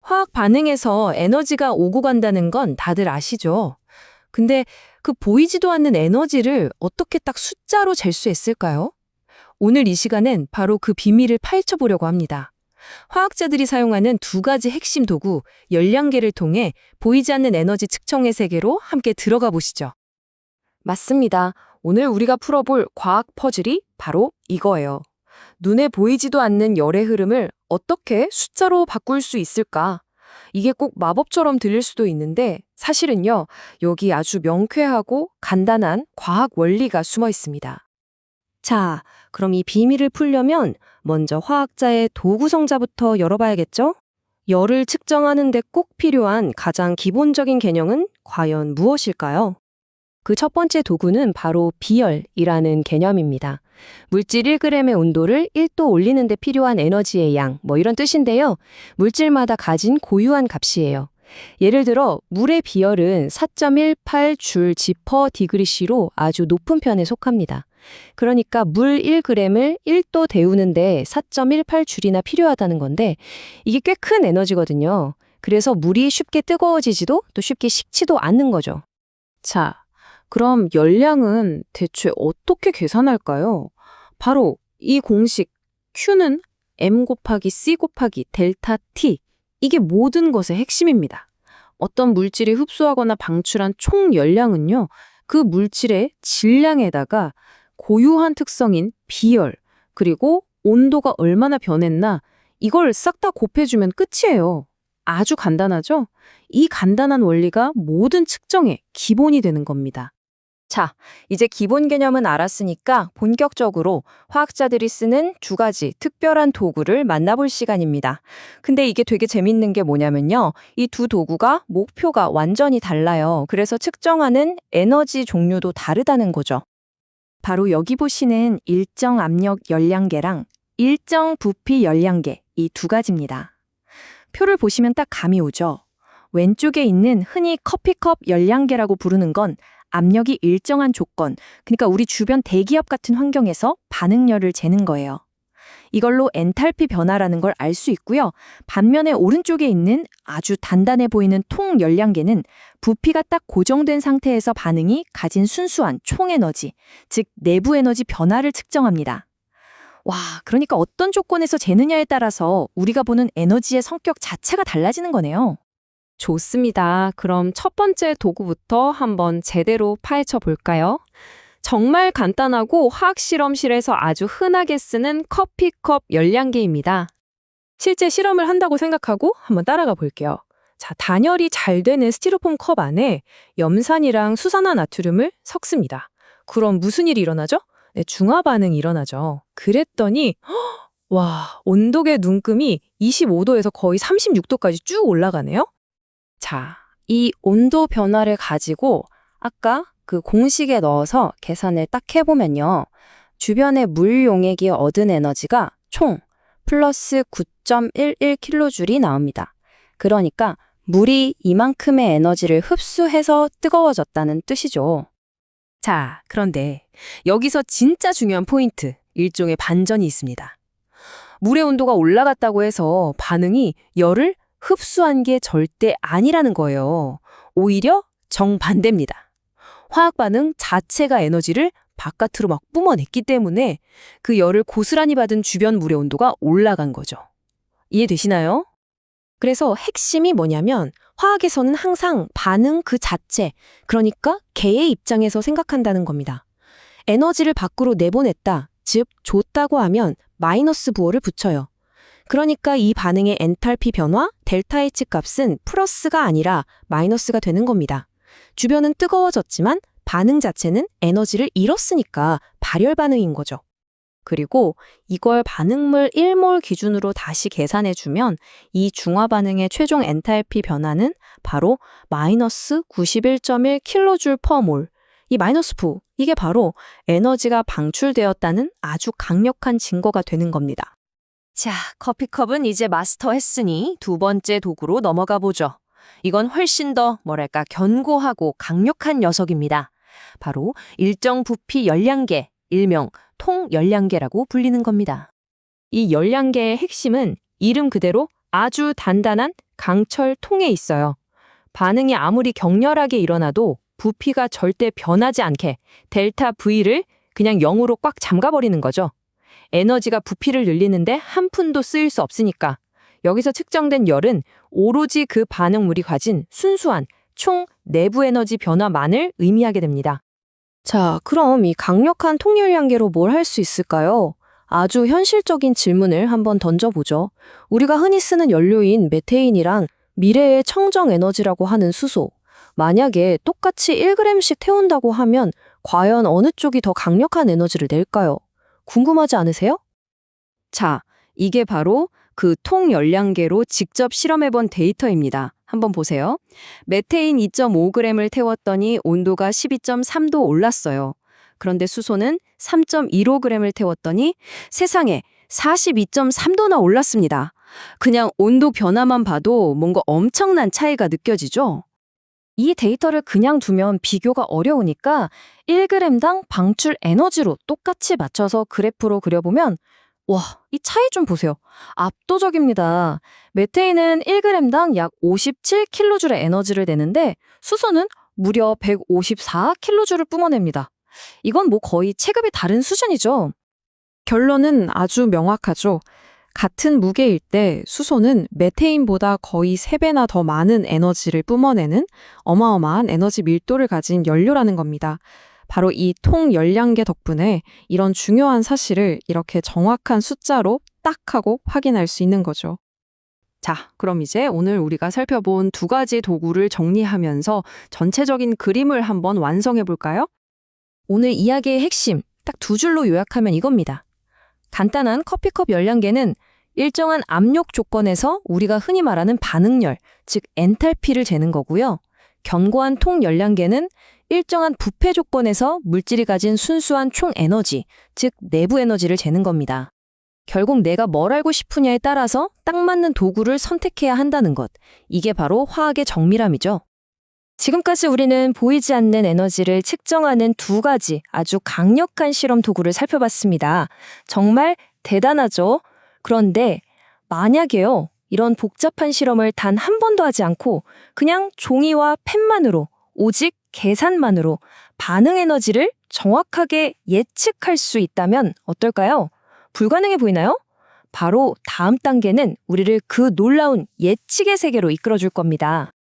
화학 반응에서 에너지가 오고 간다는 건 다들 아시죠? 근데 그 보이지도 않는 에너지를 어떻게 딱 숫자로 잴 수 있을까요? 오늘 이 시간엔 바로 그 비밀을 파헤쳐 보려고 합니다. 화학자들이 사용하는 두 가지 핵심 도구, 열량계를 통해 보이지 않는 에너지 측정의 세계로 함께 들어가 보시죠. 맞습니다. 오늘 우리가 풀어볼 과학 퍼즐이 바로 이거예요. 눈에 보이지도 않는 열의 흐름을 어떻게 숫자로 바꿀 수 있을까? 이게 꼭 마법처럼 들릴 수도 있는데 사실은요, 여기 아주 명쾌하고 간단한 과학 원리가 숨어 있습니다. 자, 그럼 이 비밀을 풀려면 먼저 화학자의 도구 성자부터 열어봐야겠죠? 열을 측정하는 데 꼭 필요한 가장 기본적인 개념은 과연 무엇일까요? 그 첫 번째 도구는 바로 비열이라는 개념입니다. 물질 1g의 온도를 1도 올리는 데 필요한 에너지의 양, 이런 뜻인데요. 물질마다 가진 고유한 값이에요. 예를 들어 물의 비열은 4.18줄/디그리C로 아주 높은 편에 속합니다. 그러니까 물 1g을 1도 데우는데 4.18줄이나 필요하다는 건데 이게 꽤 큰 에너지거든요. 그래서 물이 쉽게 뜨거워지지도 또 쉽게 식지도 않는 거죠. 자, 그럼 열량은 대체 어떻게 계산할까요? 바로 이 공식 Q는 M 곱하기 C 곱하기 델타 T, 이게 모든 것의 핵심입니다. 어떤 물질이 흡수하거나 방출한 총 열량은요, 그 물질의 질량에다가 고유한 특성인 비열, 그리고 온도가 얼마나 변했나, 이걸 싹 다 곱해주면 끝이에요. 아주 간단하죠? 이 간단한 원리가 모든 측정의 기본이 되는 겁니다. 자, 이제 기본 개념은 알았으니까 본격적으로 화학자들이 쓰는 두 가지 특별한 도구를 만나볼 시간입니다. 근데 이게 되게 재밌는 게 뭐냐면요. 이 두 도구가 목표가 완전히 달라요. 그래서 측정하는 에너지 종류도 다르다는 거죠. 바로 여기 보시는 일정 압력 열량계랑 일정 부피 열량계, 이 두 가지입니다. 표를 보시면 딱 감이 오죠. 왼쪽에 있는 흔히 커피컵 열량계라고 부르는 건 압력이 일정한 조건, 그러니까 우리 주변 대기업 같은 환경에서 반응열을 재는 거예요. 이걸로 엔탈피 변화라는 걸 알 수 있고요. 반면에 오른쪽에 있는 아주 단단해 보이는 통 열량계는 부피가 딱 고정된 상태에서 반응이 가진 순수한 총 에너지, 즉 내부 에너지 변화를 측정합니다. 와, 그러니까 어떤 조건에서 재느냐에 따라서 우리가 보는 에너지의 성격 자체가 달라지는 거네요. 좋습니다. 그럼 첫 번째 도구부터 한번 제대로 파헤쳐 볼까요? 정말 간단하고 화학실험실에서 아주 흔하게 쓰는 커피컵 열량계입니다. 실제 실험을 한다고 생각하고 한번 따라가 볼게요. 자, 단열이 잘 되는 스티로폼 컵 안에 염산이랑 수산화나트륨을 섞습니다. 그럼 무슨 일이 일어나죠? 네, 중화 반응이 일어나죠. 그랬더니 와, 온도계 눈금이 25도에서 거의 36도까지 쭉 올라가네요. 자, 이 온도 변화를 가지고 아까 그 공식에 넣어서 계산을 딱 해보면요. 주변의 물 용액이 얻은 에너지가 총 플러스 9.11kJ이 나옵니다. 그러니까 물이 이만큼의 에너지를 흡수해서 뜨거워졌다는 뜻이죠. 자, 그런데 여기서 진짜 중요한 포인트, 일종의 반전이 있습니다. 물의 온도가 올라갔다고 해서 반응이 열을 흡수한 게 절대 아니라는 거예요. 오히려 정반대입니다. 화학 반응 자체가 에너지를 바깥으로 막 뿜어냈기 때문에 그 열을 고스란히 받은 주변 물의 온도가 올라간 거죠. 이해되시나요? 그래서 핵심이 뭐냐면 화학에서는 항상 반응 그 자체, 그러니까 개의 입장에서 생각한다는 겁니다. 에너지를 밖으로 내보냈다, 즉 줬다고 하면 마이너스 부호를 붙여요. 그러니까 이 반응의 엔탈피 변화, 델타 H 값은 플러스가 아니라 마이너스가 되는 겁니다. 주변은 뜨거워졌지만 반응 자체는 에너지를 잃었으니까 발열 반응인 거죠. 그리고 이걸 반응물 1몰 기준으로 다시 계산해주면 이 중화 반응의 최종 엔탈피 변화는 바로 마이너스 91.1kJ/몰. 이 마이너스 부, 이게 바로 에너지가 방출되었다는 아주 강력한 증거가 되는 겁니다. 자, 커피컵은 이제 마스터했으니 두 번째 도구로 넘어가 보죠. 이건 훨씬 더 견고하고 강력한 녀석입니다. 바로 일정 부피 열량계, 일명 통열량계라고 불리는 겁니다. 이 열량계의 핵심은 이름 그대로 아주 단단한 강철통에 있어요. 반응이 아무리 격렬하게 일어나도 부피가 절대 변하지 않게 델타 V를 그냥 0으로 꽉 잠가버리는 거죠. 에너지가 부피를 늘리는데 한 푼도 쓰일 수 없으니까. 여기서 측정된 열은 오로지 그 반응물이 가진 순수한 총 내부 에너지 변화만을 의미하게 됩니다. 자, 그럼 이 강력한 통열량계로 뭘 할 수 있을까요? 아주 현실적인 질문을 한번 던져보죠. 우리가 흔히 쓰는 연료인 메테인이랑 미래의 청정 에너지라고 하는 수소. 만약에 똑같이 1g씩 태운다고 하면 과연 어느 쪽이 더 강력한 에너지를 낼까요? 궁금하지 않으세요? 자, 이게 바로 그 통열량계로 직접 실험해본 데이터입니다. 한번 보세요. 메테인 2.5g을 태웠더니 온도가 12.3도 올랐어요. 그런데 수소는 3.15g을 태웠더니 세상에 42.3도나 올랐습니다. 그냥 온도 변화만 봐도 뭔가 엄청난 차이가 느껴지죠? 이 데이터를 그냥 두면 비교가 어려우니까 1g당 방출 에너지로 똑같이 맞춰서 그래프로 그려보면 와, 이 차이 좀 보세요. 압도적입니다. 메테인은 1g당 약 57kJ의 에너지를 내는데 수소는 무려 154kJ를 뿜어냅니다. 이건 뭐 거의 체급이 다른 수준이죠. 결론은 아주 명확하죠. 같은 무게일 때 수소는 메테인보다 거의 3배나 더 많은 에너지를 뿜어내는 어마어마한 에너지 밀도를 가진 연료라는 겁니다. 바로 이 통열량계 덕분에 이런 중요한 사실을 이렇게 정확한 숫자로 딱 하고 확인할 수 있는 거죠. 자, 그럼 이제 오늘 우리가 살펴본 두 가지 도구를 정리하면서 전체적인 그림을 한번 완성해 볼까요? 오늘 이야기의 핵심, 딱 두 줄로 요약하면 이겁니다. 간단한 커피컵 열량계는 일정한 압력 조건에서 우리가 흔히 말하는 반응열, 즉 엔탈피를 재는 거고요. 견고한 통 열량계는 일정한 부패 조건에서 물질이 가진 순수한 총 에너지, 즉 내부 에너지를 재는 겁니다. 결국 내가 뭘 알고 싶으냐에 따라서 딱 맞는 도구를 선택해야 한다는 것. 이게 바로 화학의 정밀함이죠. 지금까지 우리는 보이지 않는 에너지를 측정하는 두 가지 아주 강력한 실험 도구를 살펴봤습니다. 정말 대단하죠? 그런데 만약에요, 이런 복잡한 실험을 단 한 번도 하지 않고 그냥 종이와 펜만으로, 오직 계산만으로 반응 에너지를 정확하게 예측할 수 있다면 어떨까요? 불가능해 보이나요? 바로 다음 단계는 우리를 그 놀라운 예측의 세계로 이끌어줄 겁니다.